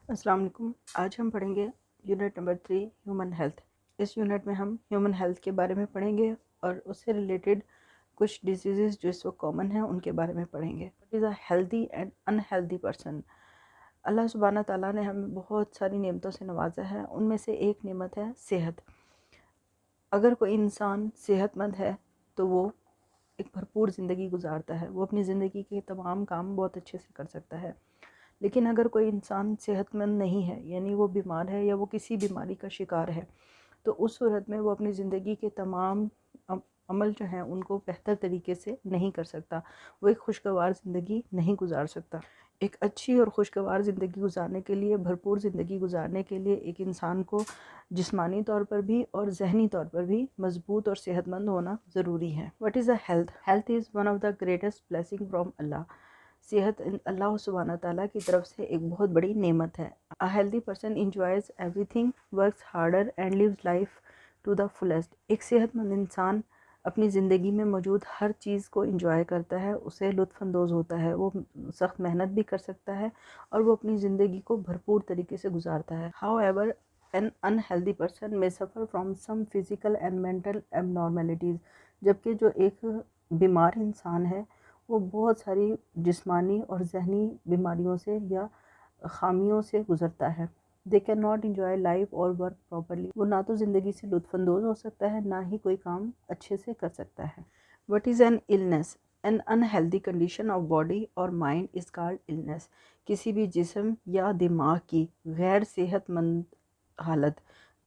अस्सलाम वालेकुम। आज हम पढ़ेंगे यूनिट नंबर 3 ह्यूमन हेल्थ। इस यूनिट में हम ह्यूमन हेल्थ के बारे में पढ़ेंगे और उससे रिलेटेड कुछ डिजीज़ जो इस वक्त कॉमन हैं उनके बारे में पढ़ेंगे। What is a healthy and unhealthy person. Allah सुब्हाना ताला ने हमें बहुत सारी नेमतों से नवाजा है, उनमें से एक नेमत है सेहत। अगर कोई इंसान सेहतमंद है तो वो एक भरपूर ज़िंदगी गुजारता है, वो अपनी ज़िंदगी के तमाम काम बहुत अच्छे से कर सकता है। लेकिन अगर कोई इंसान सेहतमंद नहीं है, यानी वो बीमार है या वो किसी बीमारी का शिकार है, तो उस सूरत में वो अपनी ज़िंदगी के तमाम अमल जो हैं उनको बेहतर तरीके से नहीं कर सकता, वो एक खुशगवार ज़िंदगी नहीं गुजार सकता। एक अच्छी और खुशगवार ज़िंदगी गुजारने के लिए, भरपूर ज़िंदगी गुजारने के लिए एक इंसान को जिस्मानी तौर पर भी और ज़हनी तौर पर भी मजबूत और सेहतमंद होना ज़रूरी है। What is a health? Health is one of the greatest blessing from Allah. सेहत अल्लाह सुब्हाना ताला की तरफ से एक बहुत बड़ी नेमत है। A healthy person enjoys everything, works harder and lives life to the fullest. एक सेहतमंद इंसान अपनी ज़िंदगी में मौजूद हर चीज़ को इंजॉय करता है, उसे लुत्फ़अंदोज़ होता है, वो सख्त मेहनत भी कर सकता है और वो अपनी ज़िंदगी को भरपूर तरीके से गुजारता है। However N unhealthy person may suffer from some physical and mental abnormalities. जबकि जो एक बीमार इंसान है वो बहुत सारी जिस्मानी और ज़हनी बीमारियों से या ख़ामियों से गुज़रता है। They can not enjoy life और वर्क प्रॉपरली। वो ना तो ज़िंदगी से लुत्फ़अंदोज़ हो सकता है, ना ही कोई काम अच्छे से कर सकता है। What is an illness? N unhealthy condition of body और माइंड इज़ कॉल्ड इलनेस। किसी भी जिस्म या दिमाग की गैर सेहतमंद हालत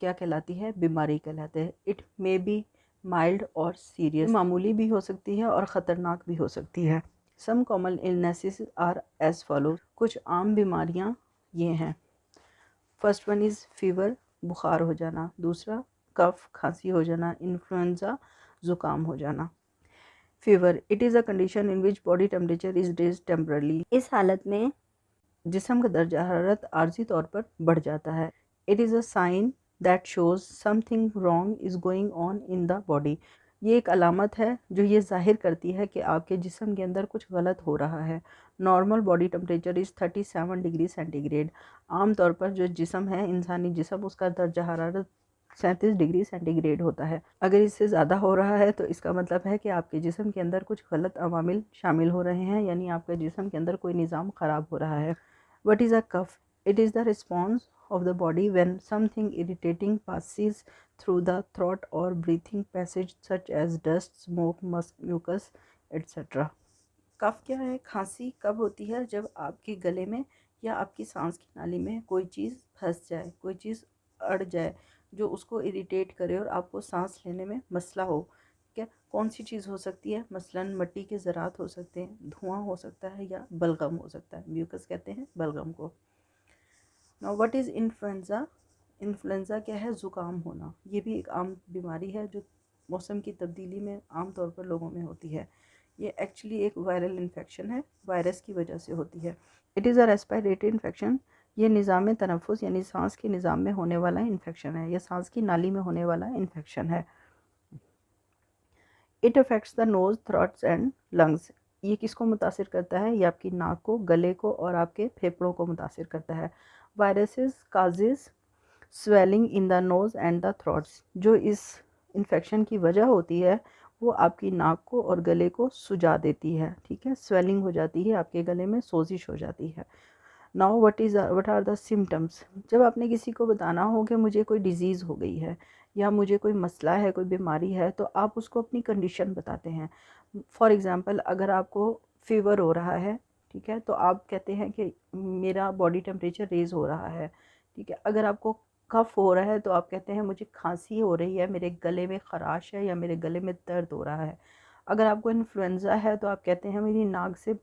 क्या कहलाती है? बीमारी कहलाते हैं। इट मे बी माइल्ड और सीरियस, मामूली भी हो सकती है और ख़तरनाक भी हो सकती है। Some common illnesses are as follow. कुछ आम बीमारियां ये हैं। फर्स्ट वन इज़ फीवर, बुखार हो जाना। दूसरा कफ, खांसी हो जाना। इन्फ्लुएंजा, ज़ुकाम हो जाना। Fever, it is a condition in which body temperature is raise temporarily. इस हालत में जिस्म का दर्जा हरारत आर्जी तौर पर बढ़ जाता है। It is a sign that shows something wrong is going on in the body. ये एक अलामत है जो ये ज़ाहिर करती है कि आपके जिस्म के अंदर कुछ गलत हो रहा है। Normal body temperature is 37 degree centigrade. आम तौर पर जो जिस्म है, इंसानी जिस्म, उसका दर्जा हरारत 37 डिग्री सेंटीग्रेड होता है। अगर इससे ज़्यादा हो रहा है तो इसका मतलब है कि आपके जिस्म के अंदर कुछ गलत अवामिल शामिल हो रहे हैं, यानी आपके जिस्म के अंदर कोई निज़ाम ख़राब हो रहा है। What is a cough? It is the response of the body when something irritating passes through the throat or breathing passage such as dust, smoke, mucus, etc. कफ क्या है? खांसी कब होती है? जब आपके गले में या आपकी सांस की नाली में कोई चीज़ फंस जाए, कोई चीज़ अड़ जाए जो उसको इरिटेट करे और आपको सांस लेने में मसला हो। क्या कौन सी चीज़ हो सकती है? मसलन मिट्टी के ज़रात हो सकते हैं, धुआं हो सकता है या बलगम हो सकता है। म्यूकस कहते हैं बलगम को। Now what is influenza? Influenza क्या है? ज़ुकाम होना। ये भी एक आम बीमारी है जो मौसम की तब्दीली में आम तौर पर लोगों में होती है। ये एक्चुअली एक वायरल इन्फेक्शन है, वायरस की वजह से होती है। It is a respiratory infection. ये निज़ाम तनफ़ुस यानी सांस के निज़ाम में होने वाला इन्फेक्शन है, या सांस की नाली में होने वाला इन्फेक्शन है। It affects the nose, throats and lungs. ये किसको मुतासिर करता है? ये आपकी नाक को, गले को और आपके फेफड़ों को मुतासिर करता है। Viruses causes swelling in the nose and the throats. जो इस इन्फेक्शन की वजह होती है वो आपकी नाक को और गले को सुजा देती है। ठीक है, स्वेलिंग हो जाती है, आपके गले में सोजिश हो जाती है। Now what are the symptoms? जब आपने किसी को बताना हो कि मुझे कोई डिज़ीज़ हो गई है या मुझे कोई मसला है, कोई बीमारी है, तो आप उसको अपनी कंडीशन बताते हैं। फॉर एग्ज़ाम्पल, अगर आपको फ़ीवर हो रहा है, ठीक है, तो आप कहते हैं कि मेरा बॉडी टेम्परेचर रेज़ हो रहा है। ठीक है, अगर आपको कफ़ हो रहा है तो आप कहते हैं मुझे खांसी हो रही है, मेरे गले में ख़राश है या मेरे गले में दर्द हो रहा है। अगर आपको इन्फ्लुएंज़ा है तो आप कहते हैं मेरी नाक से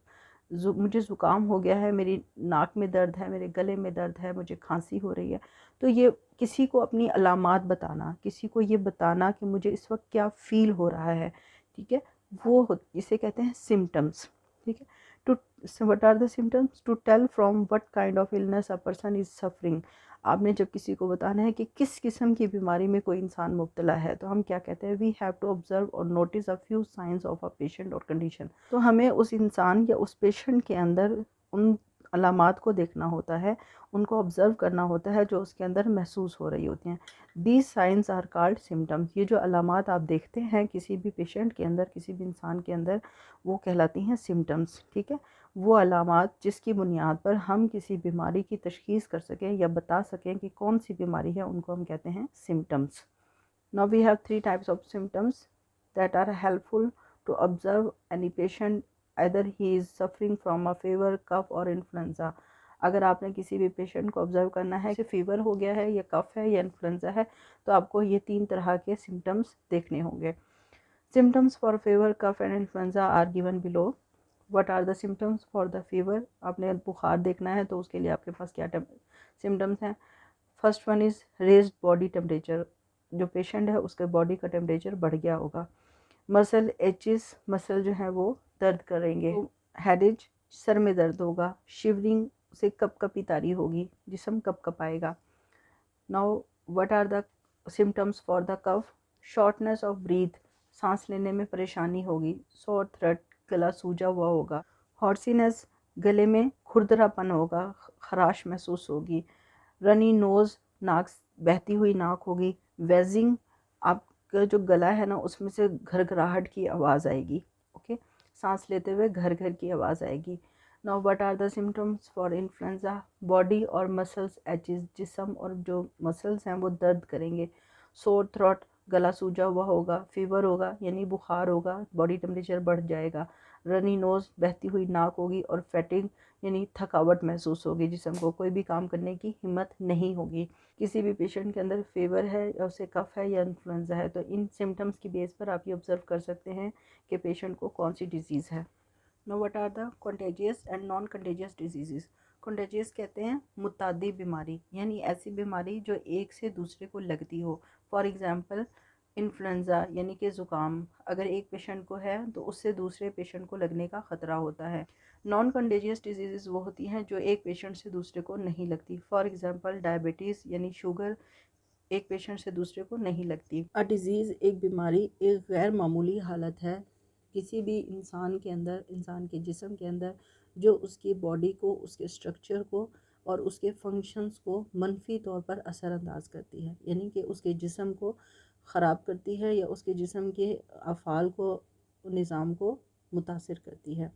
मुझे ज़ुकाम हो गया है, मेरी नाक में दर्द है, मेरे गले में दर्द है, मुझे खांसी हो रही है। तो ये किसी को अपनी अलामात बताना, किसी को ये बताना कि मुझे इस वक्त क्या फ़ील हो रहा है, ठीक है, वो इसे कहते हैं सिम्टम्स। ठीक है, to what are the symptoms? To tell from what kind of illness a person is suffering. आपने जब किसी को बताना है कि किस किस्म की बीमारी में कोई इंसान मुब्तला है, तो हम क्या कहते हैं? वी हैव टू ऑब्जर्व और notice a few science of a patient और कंडीशन। तो हमें उस इंसान या उस पेशेंट के अंदर उन अलामात को देखना होता है, उनको ऑब्ज़र्व करना होता है जो उसके अंदर महसूस हो रही होती हैं। These signs are called symptoms. ये जो अलामात आप देखते हैं किसी भी पेशेंट के अंदर, किसी भी इंसान के अंदर, वो कहलाती हैं सिम्टम्स। ठीक है, वो अलामात जिसकी बुनियाद पर हम किसी बीमारी की तशख़ीस कर सकें या बता सकें कि कौन सी बीमारी है, उनको हम कहते हैं symptoms. Now we have 3 types of symptoms that are helpful to observe any patient either he is suffering from a fever, cough और इन्फ्लुएंजा। अगर आपने किसी भी पेशेंट को ऑब्जर्व करना है कि फीवर हो गया है या कफ है या इन्फ्लुएंजा है, तो आपको ये 3 तरह के सिम्टम्स देखने होंगे। Symptoms for fever, cough and influenza are given below. What are the symptoms for the fever? आपने बुखार देखना है तो उसके लिए आपके पास क्या सिम्टम्स हैं? First one is raised body temperature. जो पेशेंट है उसके बॉडी का टेम्परेचर बढ़ गया होगा। मसल एचिस, मसल जो है वो दर्द करेंगे। हेडेज, सर में दर्द होगा। शिवरिंग, से कपकपी तारी होगी, जिस्म कपकपाएगा। Now what are the symptoms for the cough? Shortness of breath, सांस लेने में परेशानी होगी। सोर थ्रोट, गला सूजा हुआ होगा। हॉर्सीनेस, गले में खुरदरापन होगा, खराश महसूस होगी। रनी नोज़, नाक बहती हुई नाक होगी। वेजिंग, आपका जो गला है ना उसमें से घरघराहट की आवाज़ आएगी। ओके, सांस लेते हुए घर घर की आवाज़ आएगी। Now what are the symptoms for influenza? Body और मसल्स एचिज, जिस्म और जो मसल्स हैं वो दर्द करेंगे। सोर थ्रोट, गला सूजा हुआ होगा। फीवर होगा यानी बुखार होगा, बॉडी टेम्परेचर बढ़ जाएगा। रनी नोज़, बहती हुई नाक होगी। और फैटिग यानी थकावट महसूस होगी, जिस्म को कोई भी काम करने की हिम्मत नहीं होगी। किसी भी पेशेंट के अंदर फीवर है या उसे कफ है या इन्फ्लुएंजा है, तो इन सिम्टम्स की बेस पर आप ये ऑब्ज़र्व कर सकते हैं कि पेशेंट को कौन सी डिजीज़ है। No what are the contagious and non contagious diseases? Contagious कहते हैं मुतादी बीमारी, यानी ऐसी बीमारी जो एक से दूसरे को लगती हो। फॉर एग्ज़ाम्पल इन्फ्लुएंजा यानी कि ज़ुकाम, अगर एक पेशेंट को है तो उससे दूसरे पेशेंट को लगने का ख़तरा होता है। नॉन कंटेजियस डिजीज़ वो होती हैं जो एक पेशेंट से दूसरे को नहीं लगती। फॉर एग्ज़ाम्पल डायबिटीज़ यानी शुगर, एक पेशेंट से दूसरे को नहीं लगती। अ डिज़ीज़, एक बीमारी, एक गैर मामूली हालत है किसी भी इंसान के अंदर, इंसान के जिस्म के अंदर, जो उसकी बॉडी को, उसके स्ट्रक्चर को और उसके फंक्शंस को मनफी तौर पर असरअंदाज करती है, यानी कि उसके जिस्म को ख़राब करती है या उसके जिस्म के अफ़ाल को, निज़ाम को मुतासिर करती है।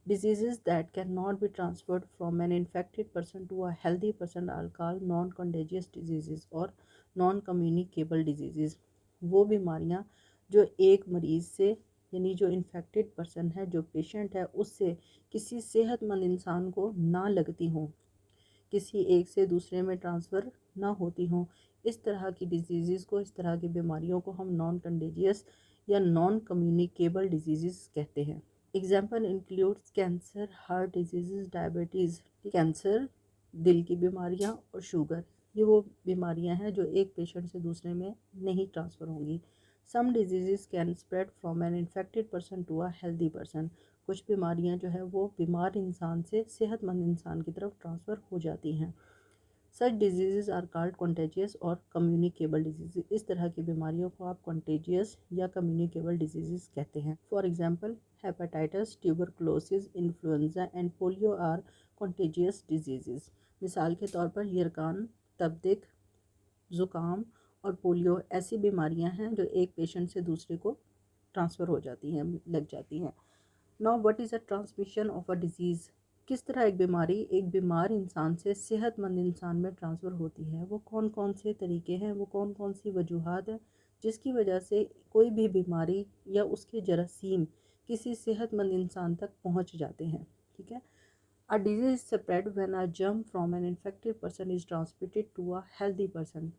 Diseases that cannot be transferred from an infected person to a healthy person are called non-contagious diseases और non-communicable diseases। वो बीमारियाँ जो एक मरीज़ से, यानी जो इन्फेक्टेड पर्सन है, जो पेशेंट है, उससे किसी सेहतमंद इंसान को ना लगती हों, किसी एक से दूसरे में ट्रांसफ़र ना होती हों, इस तरह की डिजीज़ को, इस तरह की बीमारियों को हम नॉन कंटेजियस या नॉन कम्युनिकेबल डिजीज़ कहते हैं। Example includes cancer, heart disease, diabetes. Cancer, दिल की बीमारियां और शुगर, ये वो बीमारियां हैं जो एक पेशेंट से दूसरे में नहीं ट्रांसफ़र होंगी। Some disease can spread from an infected person to a healthy person. कुछ बीमारियां जो है वो बीमार इंसान से सेहतमंद इंसान की तरफ ट्रांसफ़र हो जाती हैं। सच डिजीज़ आर कॉल्ड कंटेजियस और कम्युनिकेबल डिजीज़। इस तरह की बीमारियों को आप कंटेजियस या कम्युनिकेबल डिजीज़ कहते हैं। For example hepatitis, tuberculosis, influenza and polio are contagious diseases. मिसाल के तौर पर यरकान, तबदिक, ज़ुकाम और पोलियो ऐसी बीमारियां हैं जो एक पेशेंट से दूसरे को ट्रांसफ़र हो जाती हैं, लग जाती हैं। Now what is a transmission of a disease? किस तरह एक बीमारी एक बीमार इंसान से सेहतमंद इंसान में ट्रांसफ़र होती है? वो कौन कौन से तरीके हैं, वो कौन कौन सी वजूहात हैं जिसकी वजह से कोई भी बीमारी या उसके जरासीम किसी सेहतमंद इंसान तक पहुंच जाते हैं? ठीक है। A disease spread when a germ from an infected person is transmitted to a healthy person.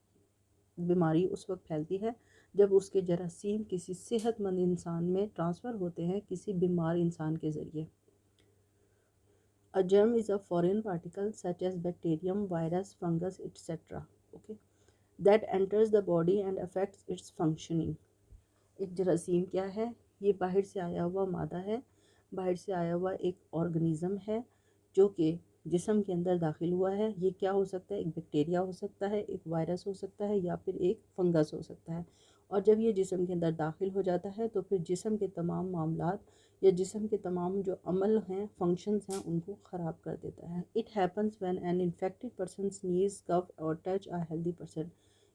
बीमारी उस वक्त फैलती है जब उसके जरासीम किसी सेहतमंद इंसान में ट्रांसफ़र होते हैं किसी बीमार इंसान के ज़रिए। A germ is a foreign particle such as bacterium, virus, fungus, etc. Okay, that enters the body and affects its functioning. एक जरासीम क्या है? ये बाहर से आया हुआ मादा है, बाहर से आया हुआ एक ऑर्गेनिज्म है जो कि जिस्म के अंदर दाखिल हुआ है। ये क्या हो सकता है? एक बैक्टीरिया हो सकता है, एक वायरस हो सकता है या फिर एक फंगस हो सकता है। और जब ये जिस्म के अंदर दाखिल हो जाता है तो फिर जिस्म के तमाम मामलात या जिस्म के तमाम जो अमल हैं, फंक्शंस हैं, उनको ख़राब कर देता है। It happens when an infected person sneeze, cough or touch a healthy person.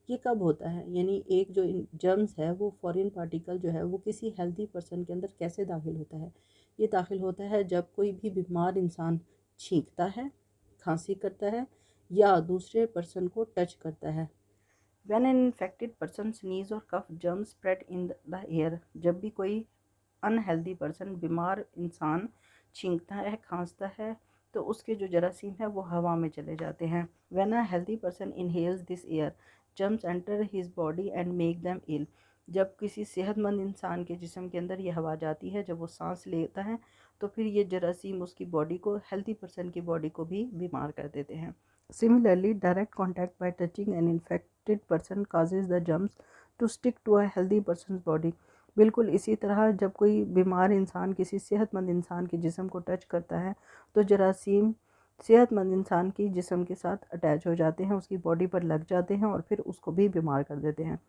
ये कब होता है, यानी एक जो जर्म्स है वो फॉरेन पार्टिकल जो है वो किसी हेल्दी पर्सन के अंदर कैसे दाखिल होता है। ये दाखिल होता है जब कोई भी बीमार इंसान छींकता है, खांसी करता है या दूसरे पर्सन को टच करता है। When an infected person sneeze or cough, germs spread in the air। जब भी कोई अनहेल्दी पर्सन, बीमार इंसान छींकता है, खांसता है, तो उसके जो जरासीम है वो हवा में चले जाते हैं। When a healthy person inhales this air, germs enter his body and make them ill। जब किसी सेहतमंद इंसान के जिस्म के अंदर ये हवा जाती है, जब वो सांस लेता है, तो फिर ये जरासीम उसकी बॉडी को, हेल्दी पर्सन की बॉडी को भी बीमार कर देते हैं। Similarly, direct contact by touching an infected person causes the germs to stick to a healthy person's body। बिल्कुल इसी तरह जब कोई बीमार इंसान किसी सेहतमंद इंसान के जिस्म को टच करता है, तो जरासीम सेहतमंद इंसान की जिस्म के साथ अटैच हो जाते हैं, उसकी बॉडी पर लग जाते हैं और फिर उसको भी बीमार कर देते हैं।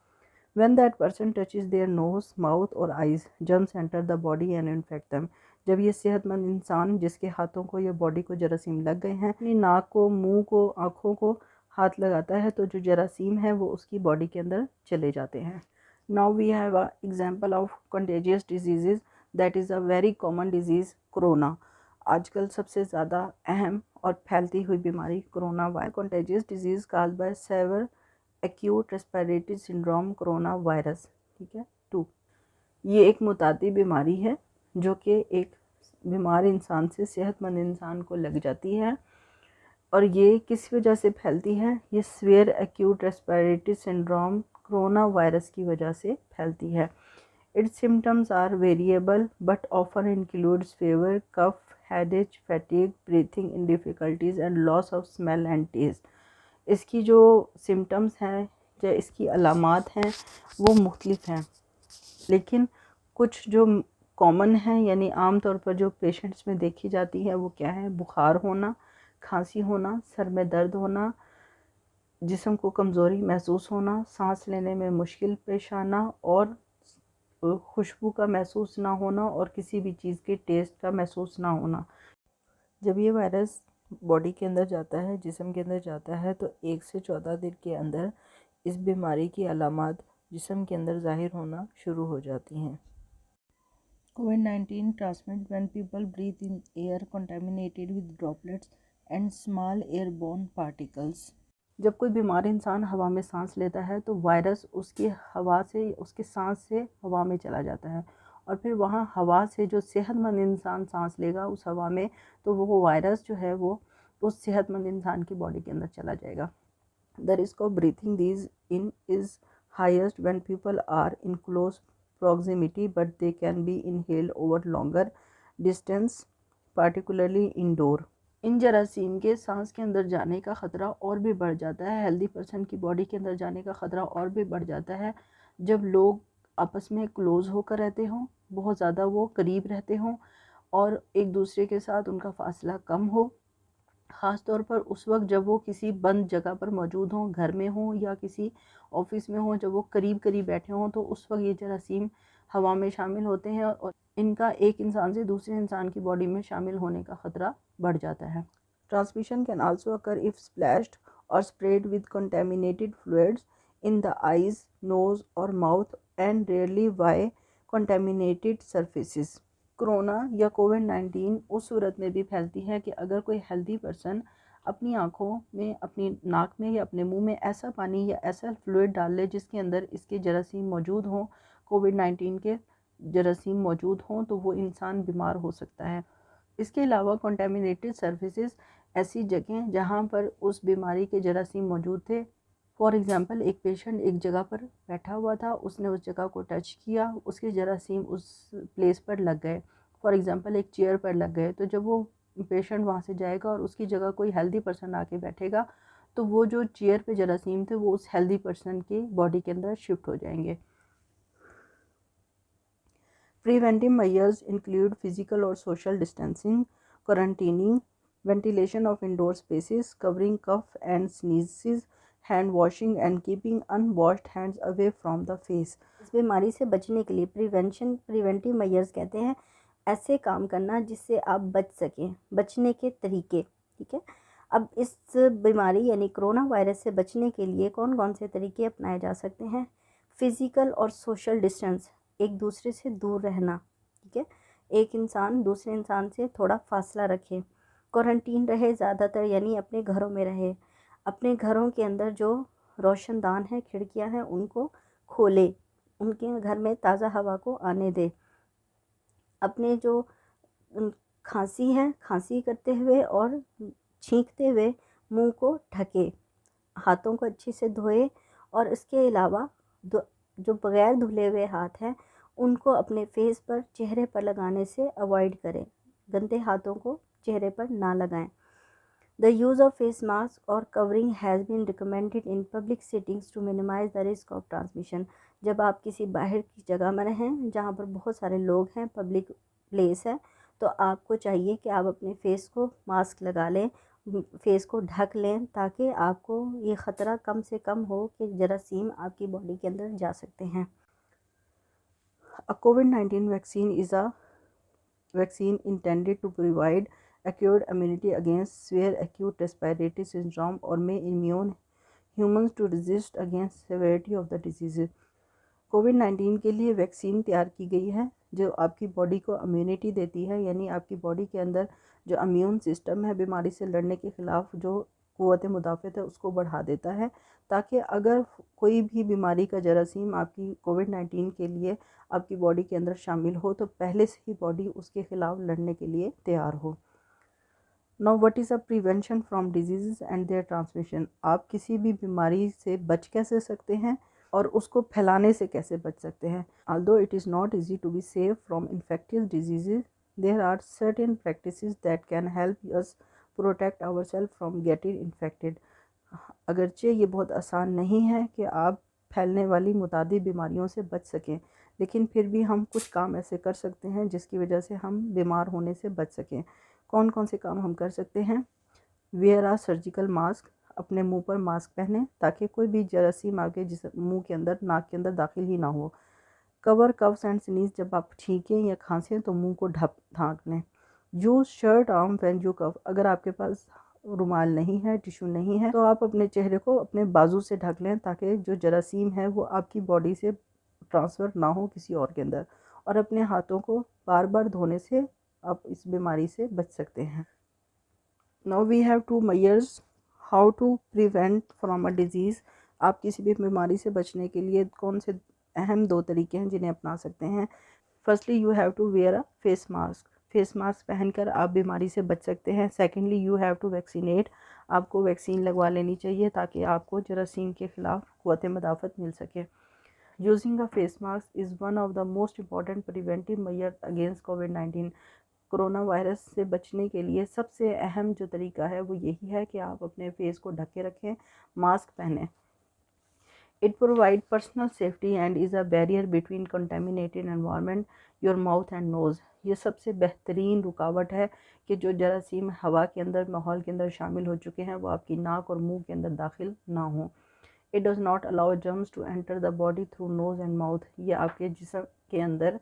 When that person touches their nose, mouth or eyes, germs enter the body and infect them। जब ये सेहतमंद इंसान जिसके हाथों को या बॉडी को जरासीम लग गए हैं, अपनी नाक को, मुंह को, आँखों को हाथ लगाता है, तो जो जरासीम है वो उसकी बॉडी के अंदर चले जाते हैं। Now we have a example of contagious diseases, that is a very common disease, corona. आजकल सबसे ज़्यादा अहम और फैलती हुई बीमारी corona virus. contagious disease caused by severe acute respiratory syndrome corona virus. ठीक है। 2, ये एक मुतादी बीमारी है जो कि एक बीमार इंसान से सेहतमंद इंसान को लग जाती है। और ये किस वजह से फैलती है? ये severe acute respiratory syndrome corona virus की वजह से फैलती है। Its symptoms are variable but often includes fever, cough, headache, fatigue, breathing in difficulties and loss of smell and taste. इसकी जो सिम्टम्स हैं या इसकी अलामात हैं वो मुख्तलिफ हैं, लेकिन कुछ जो कॉमन हैं, यानी आम तौर पर जो पेशेंट्स में देखी जाती है, वो क्या है? बुखार होना, खांसी होना, सर में दर्द होना, जिस्म को कमज़ोरी महसूस होना, सांस लेने में मुश्किल पेश आना और खुशबू का महसूस ना होना और किसी भी चीज़ के टेस्ट का महसूस ना होना। जब ये वायरस बॉडी के अंदर जाता है, जिस्म के अंदर जाता है, तो 1 से 14 दिन के अंदर इस बीमारी की अलामात जिस्म के अंदर ज़ाहिर होना शुरू हो जाती हैं। COVID-19 transmit when people breathe in air contaminated with droplets and small airborne particles। जब कोई बीमार इंसान हवा में सांस लेता है तो वायरस उसकी हवा से, उसके सांस से हवा में चला जाता है और फिर वहाँ हवा से जो सेहतमंद इंसान सांस लेगा उस हवा में, तो वो वायरस जो है वो उस सेहतमंद इंसान की बॉडी के अंदर चला जाएगा। The risk of breathing these in is highest when people are in close proximity, but they can be inhaled over longer distance, particularly indoor। इन जरासीम के सांस के अंदर जाने का ख़तरा और भी बढ़ जाता है, हेल्दी पर्सन की बॉडी के अंदर जाने का ख़तरा और भी बढ़ जाता है जब लोग आपस में क्लोज़ होकर रहते हों, बहुत ज़्यादा वो करीब रहते हों और एक दूसरे के साथ उनका फासला कम हो। ख़ास तौर पर उस वक्त जब वो किसी बंद जगह पर मौजूद हों, घर में हों या किसी ऑफिस में हों, जब वो करीब करीब बैठे हों, तो उस वक्त ये जरासीम हवा में शामिल होते हैं और इनका एक इंसान से दूसरे इंसान की बॉडी में शामिल होने का ख़तरा बढ़ जाता है। Transmission can also occur if splashed or spread with contaminated fluids in the eyes, nose or mouth and rarely by contaminated surfaces. Corona या कोविड-19 उस सूरत में भी फैलती है कि अगर कोई हेल्दी पर्सन अपनी आँखों में, अपनी नाक में या अपने मुंह में ऐसा पानी या ऐसा फ्लूइड डाल ले जिसके अंदर इसके जरासीम मौजूद हों, कोविड-19 के जरासीम मौजूद हों, तो वो इंसान बीमार हो सकता है। इसके अलावा कंटेमिनेटेड सर्फेसेस ऐसी जगह जहाँ पर उस बीमारी के जरासीम मौजूद थे। फॉर एग्ज़ाम्पल, एक पेशेंट एक जगह पर बैठा हुआ था, उसने उस जगह को टच किया, उसके जरासीम उस प्लेस पर लग गए। फॉर एग्ज़ाम्पल, एक चेयर पर लग गए, तो जब वो पेशेंट वहाँ से जाएगा और उसकी जगह कोई हेल्दी पर्सन आके बैठेगा, तो वो जो चेयर पे जरासीम थे वो उस हेल्दी पर्सन की बॉडी के अंदर शिफ्ट हो जाएंगे। Preventive measures include physical or social distancing, quarantining, ventilation of indoor spaces, covering cough and sneezes, hand washing and keeping unwashed hands away from the face. इस बीमारी से बचने के लिए प्रिवेंटिव मेजर्स कहते हैं ऐसे काम करना जिससे आप बच सकें, बचने के तरीके, ठीक है। अब इस बीमारी यानी कोरोना वायरस से बचने के लिए कौन कौन से तरीके अपनाए जा सकते हैं? फिज़िकल और सोशल डिस्टेंस, एक दूसरे से दूर रहना, ठीक है। एक इंसान दूसरे इंसान से थोड़ा फासला रखे। क्वारंटीन रहे ज़्यादातर, यानी अपने घरों में रहे। अपने घरों के अंदर जो रोशनदान है, खिड़कियां हैं, उनको खोले, उनके घर में ताज़ा हवा को आने दे। अपने जो खांसी है, खांसी करते हुए और छींकते हुए मुंह को ढके, हाथों को अच्छे से धोए। और इसके अलावा जो बग़ैर धुले हुए हाथ हैं उनको अपने फेस पर, चेहरे पर लगाने से अवॉइड करें। गंदे हाथों को चेहरे पर ना लगाएं। The use of face mask or covering has been recommended in public settings to minimise the risk of transmission. जब आप किसी बाहर की जगह में रहें जहाँ पर बहुत सारे लोग हैं, पब्लिक प्लेस है, तो आपको चाहिए कि आप अपने फेस को मास्क लगा लें, फेस को ढक लें, ताकि आपको ये ख़तरा कम से कम हो कि जरासीम आपकी बॉडी के अंदर जा सकते हैं। A COVID-19 vaccine is a vaccine intended to provide acquired immunity against severe acute respiratory syndrome or may immune humans to resist against severity of the diseases। कोविड-19 के लिए वैक्सीन तैयार की गई है जो आपकी बॉडी को इम्यूनिटी देती है, यानी आपकी बॉडी के अंदर जो इम्यून सिस्टम है बीमारी से लड़ने के ख़िलाफ़ जो क़ुव्वत मुदाफ़त है उसको बढ़ा देता है, ताकि अगर कोई भी बीमारी का जरासीम आपकी कोविड-19 के लिए आपकी बॉडी के अंदर शामिल हो तो पहले से ही बॉडी उसके ख़िलाफ़ लड़ने के लिए तैयार हो। Now what is a prevention from disease and their transmission. आप किसी भी बीमारी से बच कैसे सकते हैं और उसको फैलाने से कैसे बच सकते हैं। Although it is not easy to be safe from infectious diseases, there are certain practices that can help us protect ourselves from getting infected। अगरचे ये बहुत आसान नहीं है कि आप फैलने वाली मुतादिद बीमारियों से बच सकें, लेकिन फिर भी हम कुछ काम ऐसे कर सकते हैं जिसकी वजह से हम बीमार होने से बच सकें। कौन कौन से काम हम कर सकते हैं? वेयर आ सर्जिकल मास्क, अपने मुंह पर मास्क पहने ताकि कोई भी जरासीम आपके मुंह के अंदर, नाक के अंदर दाखिल ही ना हो। कवर कव्स एंड स्नीज, जब आप छींकें या खांसें तो मुंह को ढाँक लें। Use shirt arm when you cough, अगर आपके पास रुमाल नहीं है, टिश्यू नहीं है, तो आप अपने चेहरे को अपने बाजू से ढक लें ताकि जो जरासीम है वो आपकी बॉडी से ट्रांसफ़र ना हो किसी और के अंदर। और अपने हाथों को बार बार धोने से आप इस बीमारी से बच सकते हैं। Now we have two measures how to prevent from a disease. आप किसी भी बीमारी से बचने के लिए कौन से अहम 2 तरीके हैं जिन्हें अपना सकते हैं। Firstly you have to wear a face mask, face mask पहनकर आप बीमारी से बच सकते हैं। Secondly you have to vaccinate, आपको वैक्सीन लगवा लेनी चाहिए ताकि आपको जरासीम के ख़िलाफ़ क़ुव्वत मुदाफ़त मिल सके। Using a face mask is one of the most important preventive measure against covid. Corona virus से बचने के लिए सबसे अहम जो तरीका है वो यही है कि आप अपने फेस को ढक के रखें, मास्क पहनें। It provides personal safety and is a barrier between contaminated environment, your mouth and nose। ये सबसे बेहतरीन रुकावट है कि जो जरासीम हवा के अंदर, माहौल के अंदर शामिल हो चुके हैं वो आपकी नाक और मुंह के अंदर दाखिल ना हो। It does not allow germs to enter the body through nose and mouth। ये आपके जिस्म के अंदर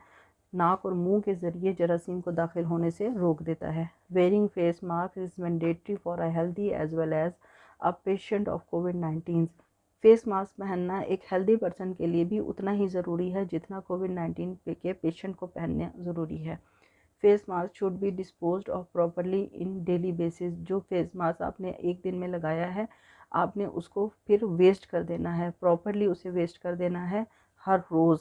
नाक और मुंह के ज़रिए जरासीम को दाखिल होने से रोक देता है। Wearing face mask is mandatory for a healthy as well as a patient of COVID-19। Face mask पहनना एक हेल्दी पर्सन के लिए भी उतना ही ज़रूरी है जितना कोविड-19 के पेशेंट को पहनना ज़रूरी है। Face mask should be disposed of properly in daily basis. जो फेस मास्क आपने एक दिन में लगाया है आपने उसको फिर वेस्ट कर देना है, प्रॉपरली उसे वेस्ट कर देना है हर रोज़,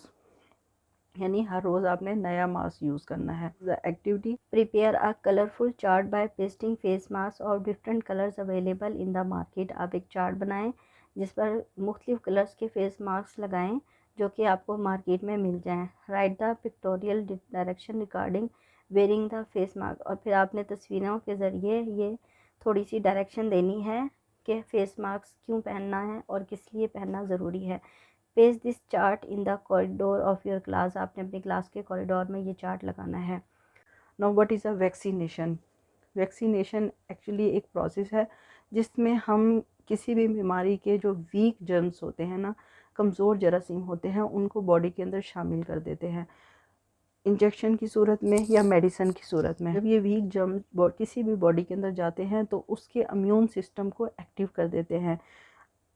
यानी हर रोज़ आपने नया मास्क यूज़ करना है। The activity prepare a colourful chart by pasting face mask or different colours available in the market. आप एक चार्ट बनाएं जिस पर मुख्तलिफ कलर्स के फेस मास्क लगाएं जो कि आपको मार्केट में मिल जाएं। Right the pictorial direction regarding wearing the face mask, और फिर आपने तस्वीरों के ज़रिए ये थोड़ी सी डायरेक्शन देनी है कि फेस मास्क क्यों पहनना है और किस लिए पहनना ज़रूरी है। Page this chart in the corridor of your class, आपने अपनी क्लास के कॉरिडोर में ये चार्ट लगाना है। Now what is a vaccination. Vaccination actually एक प्रोसेस है जिसमें हम किसी भी बीमारी के जो वीक जर्म्स होते हैं ना, कमज़ोर जरासीम होते हैं, उनको बॉडी के अंदर शामिल कर देते हैं। इंजेक्शन की सूरत में या मेडिसिन की सूरत में। जब ये वीक जर्म किसी भी बॉडी के अंदर जाते हैं तो उसके इम्यून सिस्टम को एक्टिव कर देते हैं।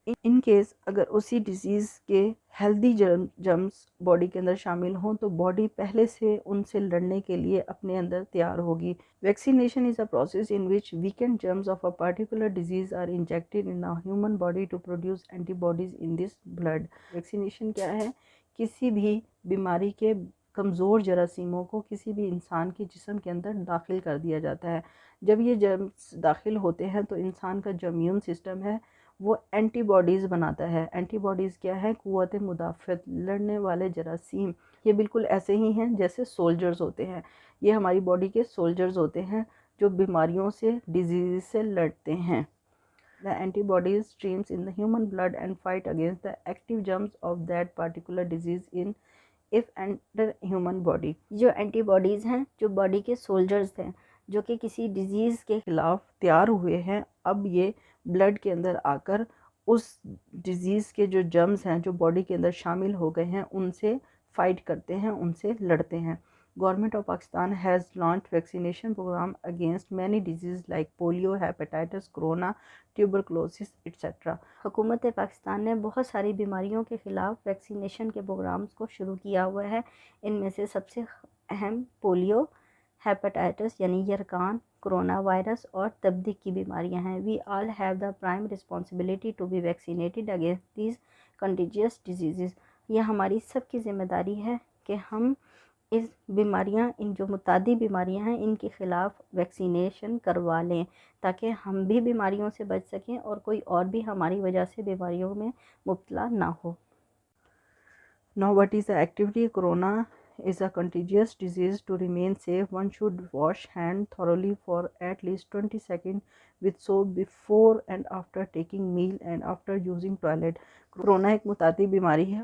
इन केस अगर उसी डिजीज़ के हेल्दी जर्म्स बॉडी के अंदर शामिल हों तो बॉडी पहले से उनसे लड़ने के लिए अपने अंदर तैयार होगी। Vaccination is a process in which weakened germs of a particular disease are injected in the human body to produce antibodies in this blood. Vaccination क्या है? किसी भी बीमारी के कमज़ोर जरासीमों को किसी भी इंसान के जिस्म के अंदर दाखिल कर दिया जाता है। जब ये जर्म्स दाखिल होते हैं तो इंसान का जो इम्यून सिस्टम है वो एंटीबॉडीज़ बनाता है। एंटीबॉडीज़ क्या है? क़ुव्वत मुदाफ़त, लड़ने वाले जरासीम। ये बिल्कुल ऐसे ही हैं जैसे सोल्जर्स होते हैं। ये हमारी बॉडी के सोल्जर्स होते हैं जो बीमारियों से, डिजीज़ से लड़ते हैं। The antibodies streams in the human blood and fight against the active germs of that particular disease in if enter human body। जो एंटीबॉडीज़ हैं, जो बॉडी के सोल्जर्स हैं, जो कि किसी डिजीज़ के खिलाफ तैयार हुए हैं, अब ये ब्लड के अंदर आकर उस डिज़ीज़ के जो जर्म्स हैं जो बॉडी के अंदर शामिल हो गए हैं उनसे फाइट करते हैं, उनसे लड़ते हैं। Government of Pakistan has launch vaccination program against many diseases like polio, hepatitis, corona, tuberculosis etcetera. हुकूमत पाकिस्तान ने बहुत सारी बीमारियों के ख़िलाफ़ वैक्सीनेशन के प्रोग्राम्स को शुरू किया हुआ है। इनमें से सबसे अहम पोलियो, हेपेटाइटिस यानी यरकान, कोरोना वायरस और तबदीक की बीमारियां हैं। We all have the prime responsibility to be vaccinated against these contagious diseases. यह हमारी सबकी ज़िम्मेदारी है कि हम इस बीमारियां, इन जो मुतादी बीमारियां हैं, इनके ख़िलाफ़ वैक्सीनेशन करवा लें ताकि हम भी बीमारियों से बच सकें और कोई और भी हमारी वजह से बीमारियों में मुब्तला ना हो। Now what is the activity? Corona is a contagious disease. To remain safe, one should wash hand thoroughly for at least 20 seconds with soap before and after taking meal and after using toilet। Corona एक मुतादी बीमारी है।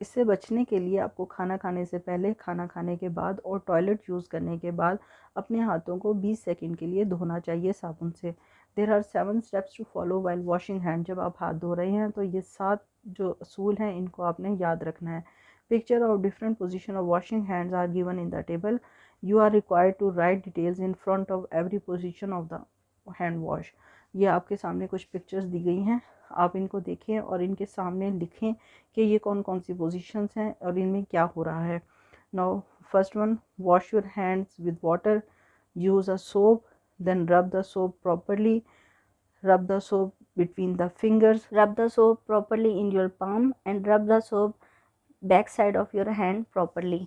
इससे बचने के लिए आपको खाना खाने से पहले, खाना खाने के बाद और टॉयलेट यूज़ करने के बाद अपने हाथों को 20 सेकंड के लिए धोना चाहिए साबुन से। There are 7 steps to follow while washing hand. जब आप हाथ धो रहे हैं तो ये 7 जो असूल हैं इनको आपने याद रखना है। Picture of different position of washing hands are given in the table. You are required to write details in front of every position of the hand wash. ये आपके सामने कुछ पिक्चर्स दी गई हैं, आप इनको देखें और इनके सामने लिखें कि ये कौन कौन सी पोजीशंस हैं और इनमें क्या हो रहा है। Now first one, wash your hands with water, use a soap, then rub the soap properly, rub the soap between the fingers, rub the soap properly in your palm and rub the soap back side of your hand properly।